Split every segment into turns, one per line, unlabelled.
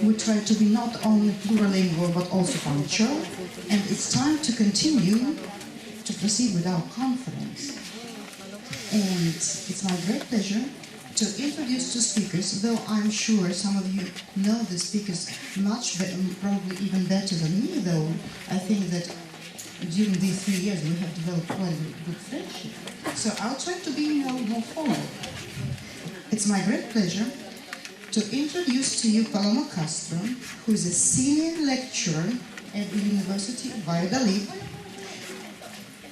we try to be not only plurilingual but also punctual, and it's time to continue to proceed with our conference. And it's my great pleasure to introduce two speakers, though I'm sure some of you know the speakers much better, probably even better than me, though I think that during these 3 years we have developed quite a good friendship. So I'll try to be more formal. It's my great pleasure to introduce to you Paloma Castro, who is a senior lecturer at the University of Valladolid,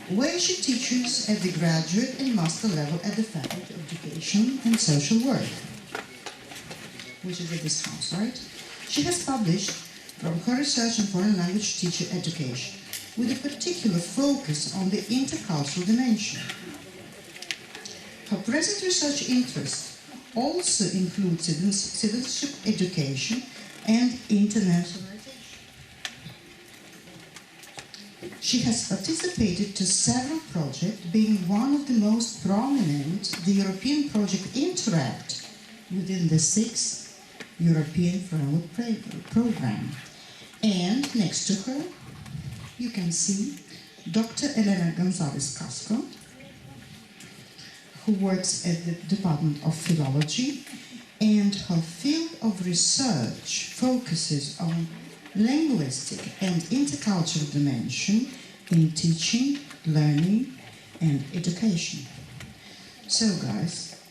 where she teaches at the graduate and master level at the Faculty of Education and Social Work, which is at this house, right? She has published from her research in foreign language teacher education, with a particular focus on the intercultural dimension. Her present research interests also include citizenship education and internationalization. She has participated to several projects, being one of the most prominent, the European project Interact, within the 6th European Framework Program. And next to her, you can see Dr. Elena Gonzalez Casco, who works at the Department of Philology, and her field of research focuses on linguistic and intercultural dimension in teaching, learning, and education. So guys,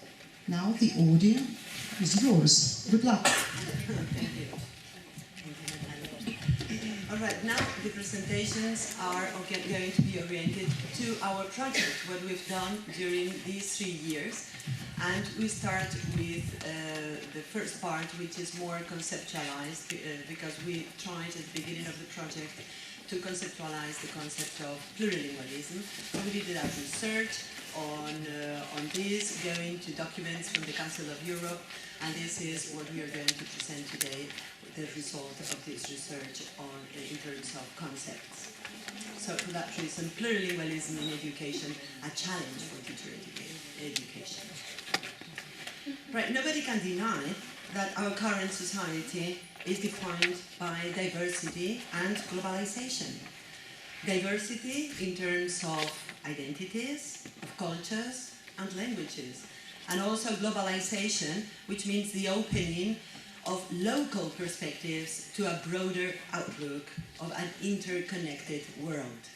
now the audio is yours. Good luck.
Thank you. All right, now the presentations are going to be oriented to our project, what we've done during these 3 years. And we start with the first part, which is more conceptualized, because we tried at the beginning of the project to conceptualize the concept of plurilingualism. And we did our research on this, going to documents from the Council of Europe, and this is what we are going to present today, the result of this research in terms of concepts. So for that reason, plurilingualism in education, a challenge for teacher education. Right, nobody can deny that our current society is defined by diversity and globalization. Diversity in terms of identities, of cultures and languages, and also globalization, which means the opening of local perspectives to a broader outlook of an interconnected world.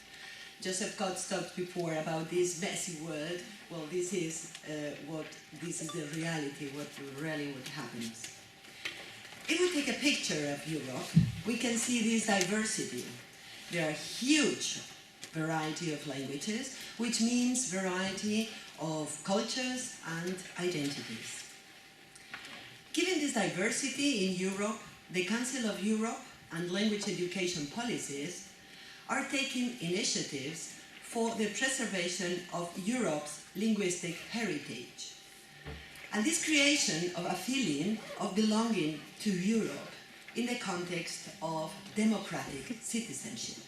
Joseph Coates talked before about this messy world. Well, this is the reality, what happens. If we take a picture of Europe, we can see this diversity. There are huge variety of languages, which means variety of cultures and identities. Given this diversity in Europe, the Council of Europe and language education policies are taking initiatives for the preservation of Europe's linguistic heritage. And this creation of a feeling of belonging to Europe in the context of democratic citizenship.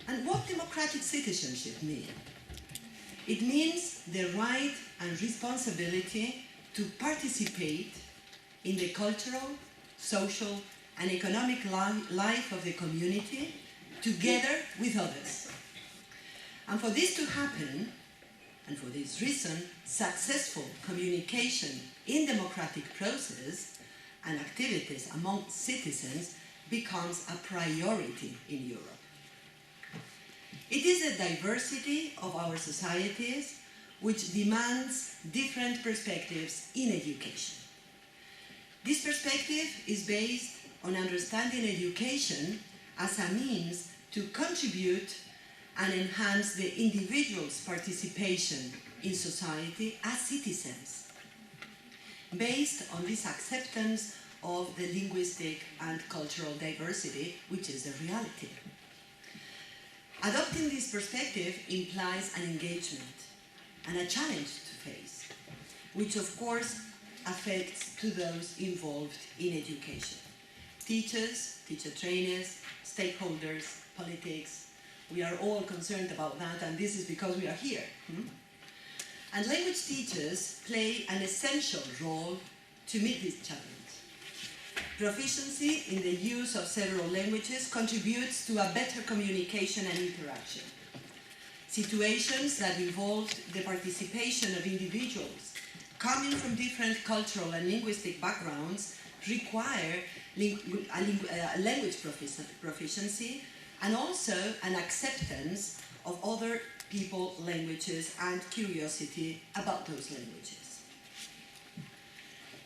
And what democratic citizenship means? It means the right and responsibility to participate in the cultural, social, and economic life of the community together with others. And for this to happen, and for this reason, successful communication in democratic process and activities among citizens becomes a priority in Europe. It is the diversity of our societies which demands different perspectives in education. This perspective is based on understanding education as a means to contribute and enhance the individual's participation in society as citizens, based on this acceptance of the linguistic and cultural diversity, which is a reality. Adopting this perspective implies an engagement and a challenge to face, which of course affects to those involved in education. Teachers, teacher trainers, stakeholders, politics, we are all concerned about that, and this is because we are here. And language teachers play an essential role to meet this challenge. Proficiency in the use of several languages contributes to a better communication and interaction. Situations that involve the participation of individuals coming from different cultural and linguistic backgrounds require language proficiency and also an acceptance of other people's languages and curiosity about those languages.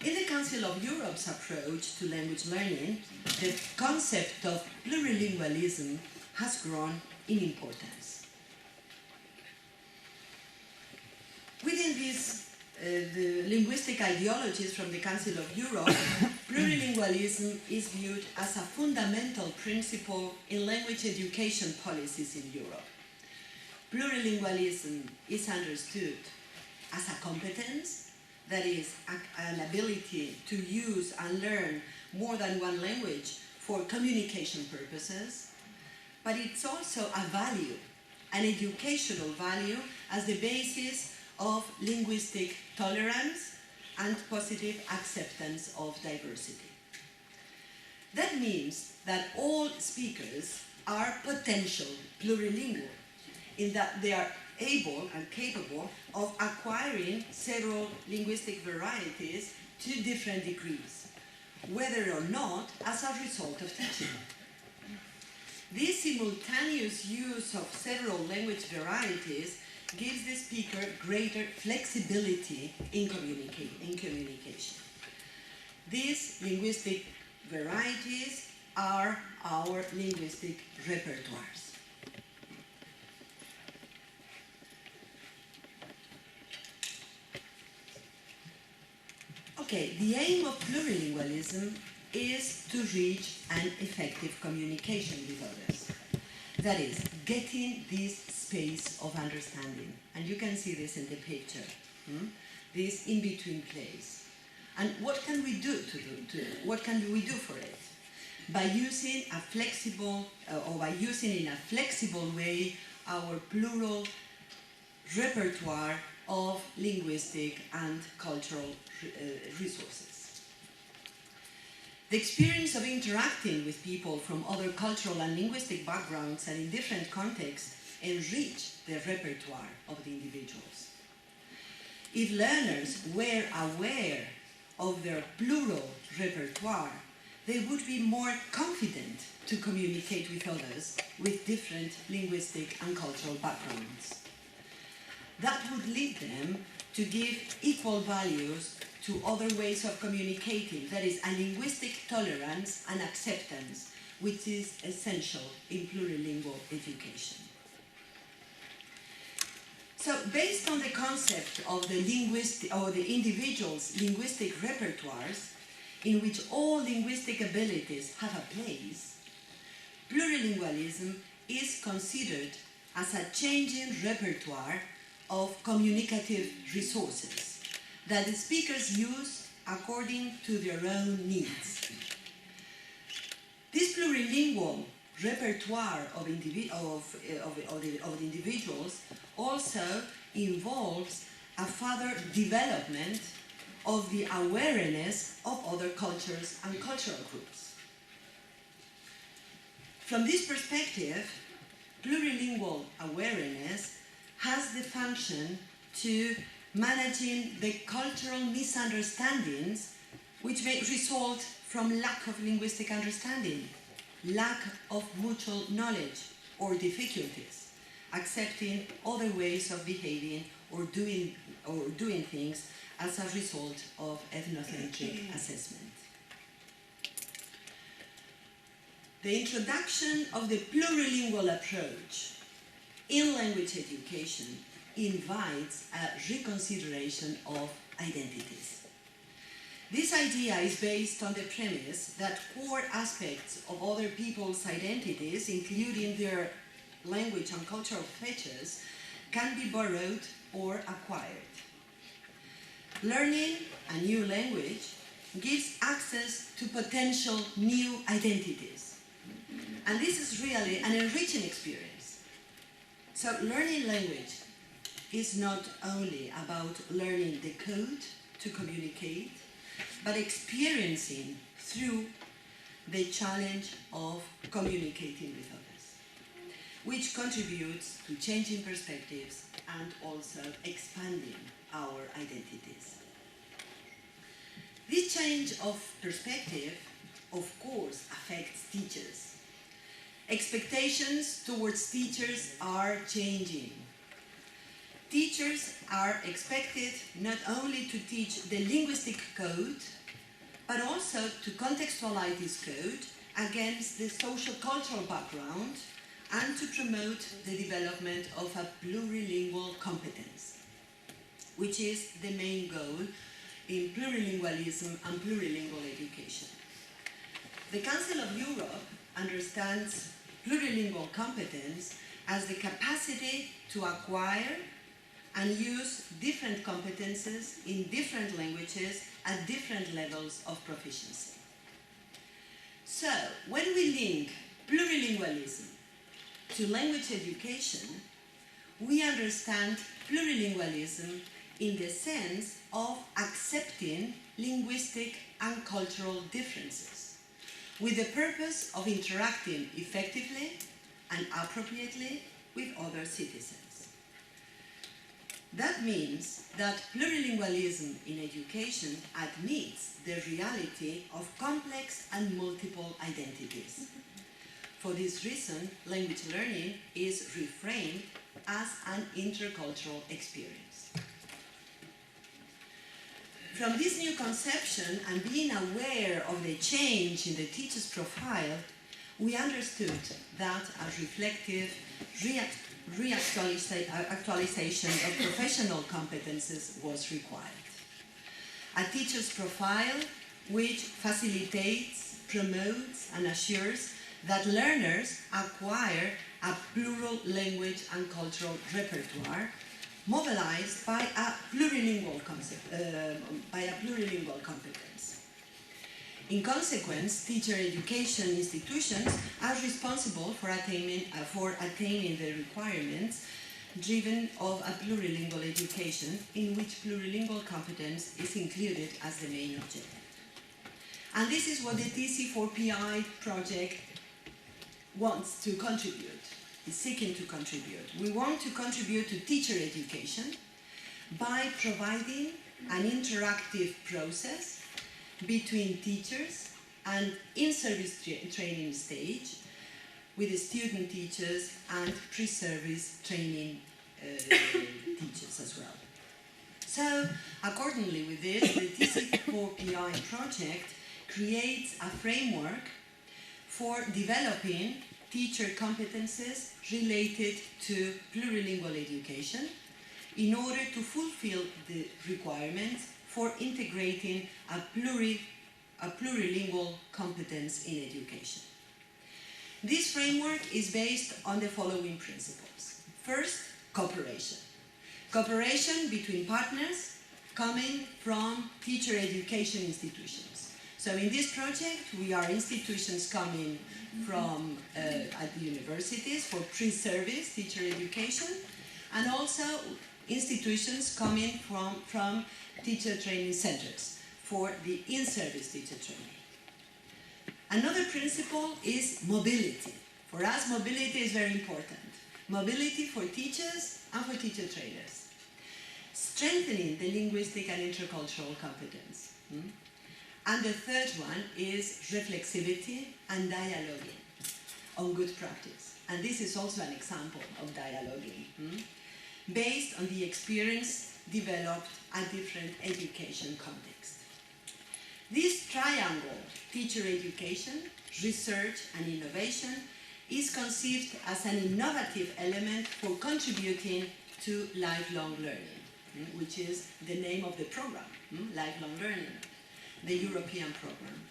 In the Council of Europe's approach to language learning, the concept of plurilingualism has grown in importance. Within these the linguistic ideologies from the Council of Europe, plurilingualism is viewed as a fundamental principle in language education policies in Europe. Plurilingualism is understood as a competence, that is, an ability to use and learn more than one language for communication purposes, but it's also a value, an educational value, as the basis of linguistic tolerance and positive acceptance of diversity. That means that all speakers are potential plurilingual, in that they are able and capable of acquiring several linguistic varieties to different degrees, whether or not as a result of teaching. This simultaneous use of several language varieties gives the speaker greater flexibility in communication. These linguistic varieties are our linguistic repertoires. Okay, the aim of plurilingualism is to reach an effective communication with others. That is, getting this space of understanding. And you can see this in the picture, this in-between place. And what can we do what can we do for it? By using a flexible, or by using in a flexible way our plural repertoire of linguistic and cultural resources. The experience of interacting with people from other cultural and linguistic backgrounds and in different contexts enrich the repertoire of the individuals. If learners were aware of their plural repertoire, they would be more confident to communicate with others with different linguistic and cultural backgrounds. That would lead them to give equal values to other ways of communicating, that is, a linguistic tolerance and acceptance, which is essential in plurilingual education. So, based on the concept of the individual's linguistic repertoires, in which all linguistic abilities have a place, plurilingualism is considered as a changing repertoire of communicative resources that the speakers use according to their own needs. This plurilingual repertoire of the individuals also involves a further development of the awareness of other cultures and cultural groups. From this perspective, plurilingual awareness has the function to managing the cultural misunderstandings which may result from lack of linguistic understanding, lack of mutual knowledge, or difficulties accepting other ways of behaving or doing things as a result of ethnocentric assessment. The introduction of the plurilingual approach in language education invites a reconsideration of identities. This idea is based on the premise that core aspects of other people's identities, including their language and cultural features, can be borrowed or acquired. Learning a new language gives access to potential new identities. And this is really an enriching experience. So learning language is not only about learning the code to communicate, but experiencing through the challenge of communicating with others, which contributes to changing perspectives and also expanding our identities. This change of perspective, of course, affects teachers. Expectations towards teachers are changing. Teachers are expected not only to teach the linguistic code, but also to contextualize this code against the social-cultural background and to promote the development of a plurilingual competence, which is the main goal in plurilingualism and plurilingual education. The Council of Europe understands plurilingual competence as the capacity to acquire and use different competences in different languages at different levels of proficiency. So, when we link plurilingualism to language education, we understand plurilingualism in the sense of accepting linguistic and cultural differences, with the purpose of interacting effectively and appropriately with other citizens. That means that plurilingualism in education admits the reality of complex and multiple identities. For this reason, language learning is reframed as an intercultural experience. From this new conception and being aware of the change in the teacher's profile, we understood that a reflective actualization of professional competences was required. A teacher's profile which facilitates, promotes, and assures that learners acquire a plural language and cultural repertoire mobilized by a plurilingual competence. In consequence, teacher education institutions are responsible for attaining the requirements driven of a plurilingual education in which plurilingual competence is included as the main objective. And this is what the TC4PI project wants to contribute, is seeking to contribute. We want to contribute to teacher education by providing an interactive process between teachers and in-service training stage with the student teachers and pre-service training teachers as well. So, accordingly with this, the TC4PI project creates a framework for developing teacher competences related to plurilingual education in order to fulfill the requirements for integrating a plurilingual competence in education. This framework is based on the following principles. First, cooperation. Cooperation between partners coming from teacher education institutions. So in this project, we are institutions coming from at the universities for pre-service teacher education, and also institutions coming from teacher training centers for the in-service teacher training. Another principle is mobility. For us, mobility is very important. Mobility for teachers and for teacher trainers. Strengthening the linguistic and intercultural competence. And the third one is reflexivity and dialoguing on good practice. And this is also an example of dialoguing, based on the experience developed at different education contexts. This triangle, teacher education, research and innovation, is conceived as an innovative element for contributing to lifelong learning, which is the name of the program, lifelong learning, the European program.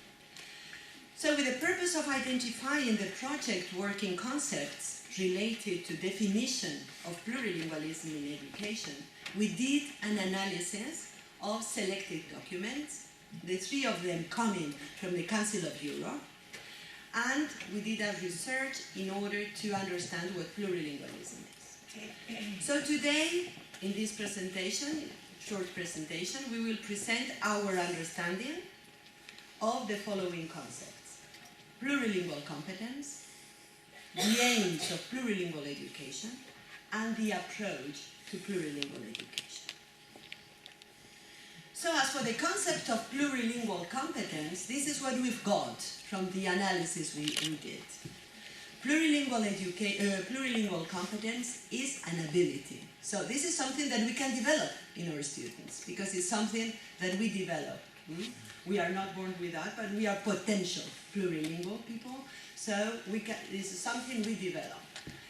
So with the purpose of identifying the project working concepts related to definition of plurilingualism in education, we did an analysis of selected documents, the three of them coming from the Council of Europe, and we did a research in order to understand what plurilingualism is. So today, in this presentation, short presentation, we will present our understanding of the following concepts: plurilingual competence, the aims of plurilingual education, and the approach to plurilingual education. So as for the concept of plurilingual competence, this is what we've got from the analysis we did. Plurilingual competence is an ability. So this is something that we can develop in our students, because it's something that we develop. We are not born with that, but we are potential plurilingual people. So this is something we develop.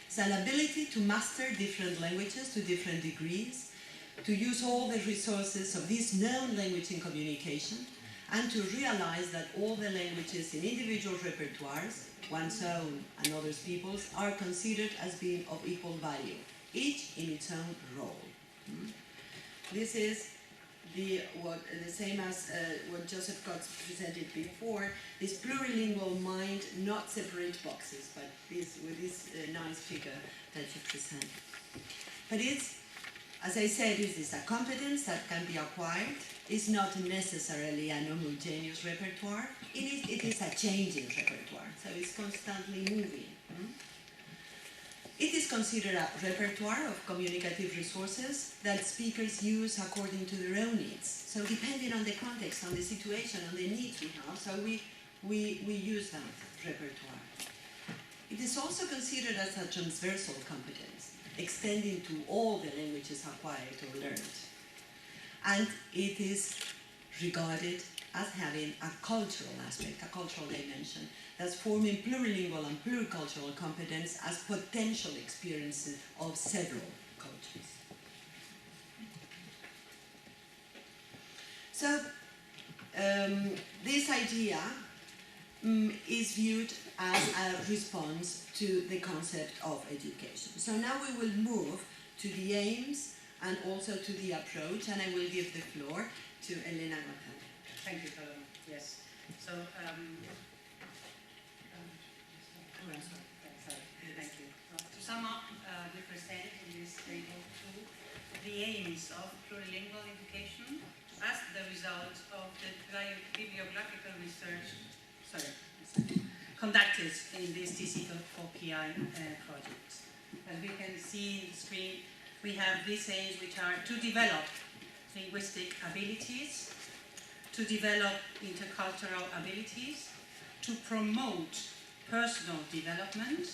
It's an ability to master different languages to different degrees, to use all the resources of this known language in communication, and to realize that all the languages in individual repertoires, one's own and others people's, are considered as being of equal value, each in its own role. This is the same as what Joseph Cox presented before, this plurilingual mind, not separate boxes, but with this nice figure that you present. But it's, as I said, it's a competence that can be acquired. It's not necessarily an homogeneous repertoire. It is a changing repertoire, so it's constantly moving. It is considered a repertoire of communicative resources that speakers use according to their own needs. So depending on the context, on the situation, on the needs we have, so we use that repertoire. It is also considered as a transversal competence, extending to all the languages acquired or learned. And it is regarded as having a cultural aspect, a cultural dimension, that's forming plurilingual and pluricultural competence as potential experiences of several cultures. So this idea is viewed as a response to the concept of education. So now we will move to the aims and also to the approach, and I will give the floor to Elena González.
Thank you, Paloma. Yes. So, thank you. To sum up, we present in this table the aims of plurilingual education as the result of the bibliographical research conducted in this TC4PI project. As we can see in the screen, we have these aims, which are to develop linguistic abilities, to develop intercultural abilities, to promote personal development,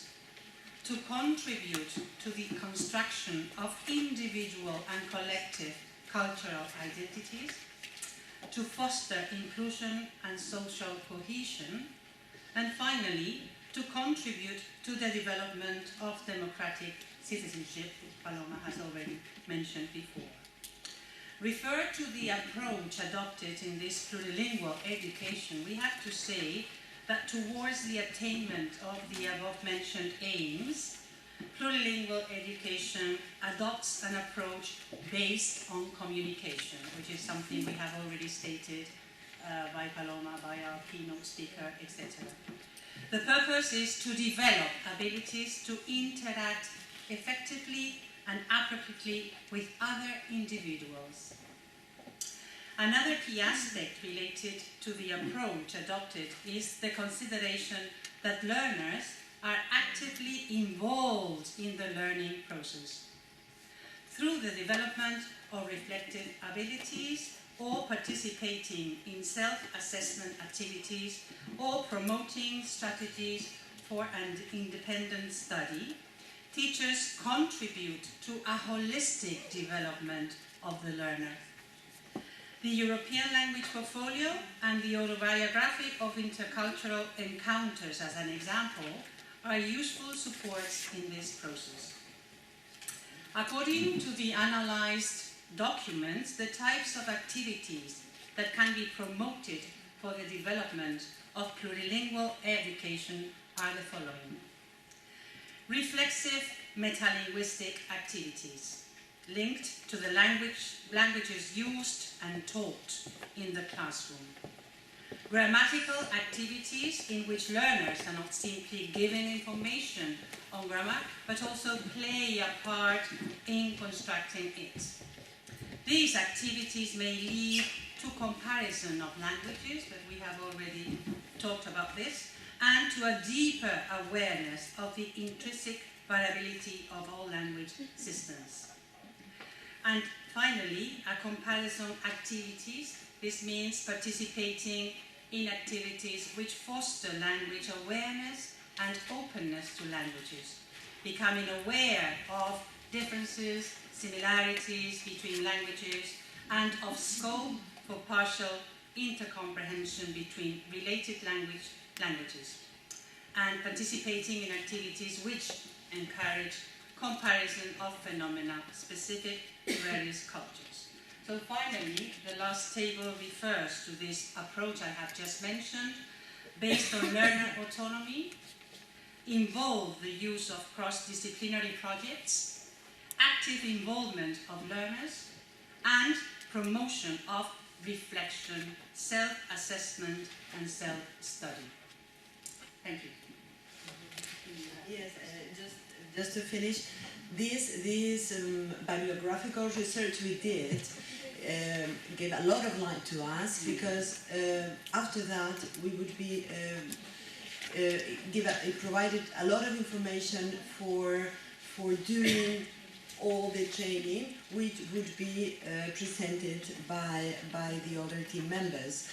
to contribute to the construction of individual and collective cultural identities, to foster inclusion and social cohesion, and finally, to contribute to the development of democratic citizenship, which Paloma has already mentioned before. Refer to the approach adopted in this plurilingual education, we have to say that towards the attainment of the above-mentioned aims, plurilingual education adopts an approach based on communication, which is something we have already stated by Paloma, by our keynote speaker, etc. The purpose is to develop abilities to interact effectively and appropriately with other individuals. Another key aspect related to the approach adopted is the consideration that learners are actively involved in the learning process through the development of reflective abilities or participating in self-assessment activities or promoting strategies for an independent study. Teachers contribute to a holistic development of the learner. The European Language Portfolio and the autobiography of intercultural encounters, as an example, are useful supports in this process. According to the analyzed documents, the types of activities that can be promoted for the development of plurilingual education are the following. Reflexive metalinguistic activities linked to the languages used and taught in the classroom. Grammatical activities in which learners are not simply giving information on grammar, but also play a part in constructing it. These activities may leave to comparison of languages, but we have already talked about this, and to a deeper awareness of the intrinsic variability of all language systems. And finally, a comparison activities. This means participating in activities which foster language awareness and openness to languages, becoming aware of differences, similarities between languages, and of scope for partial intercomprehension between related languages, and participating in activities which encourage comparison of phenomena specific to various cultures. So finally, the last table refers to this approach I have just mentioned, based on learner autonomy, involve the use of cross-disciplinary projects, active involvement of learners, and promotion of reflection, self-assessment, and self-study. Thank you.
Yes, just to finish, this bibliographical research we did gave a lot of light to us, because after that we would be it provided a lot of information for doing all the training, which would be presented by the other team members.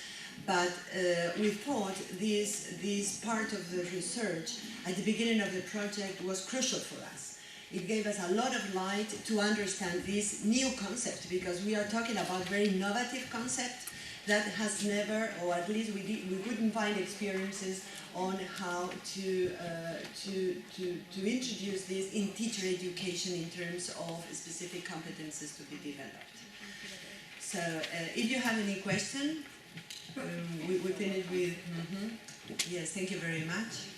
But we thought this part of the research at the beginning of the project was crucial for us. It gave us a lot of light to understand this new concept, because we are talking about very innovative concept that has never, or at least we couldn't find experiences on how to introduce this in teacher education in terms of specific competences to be developed. So if you have any question, we finish with, yes, thank you very much.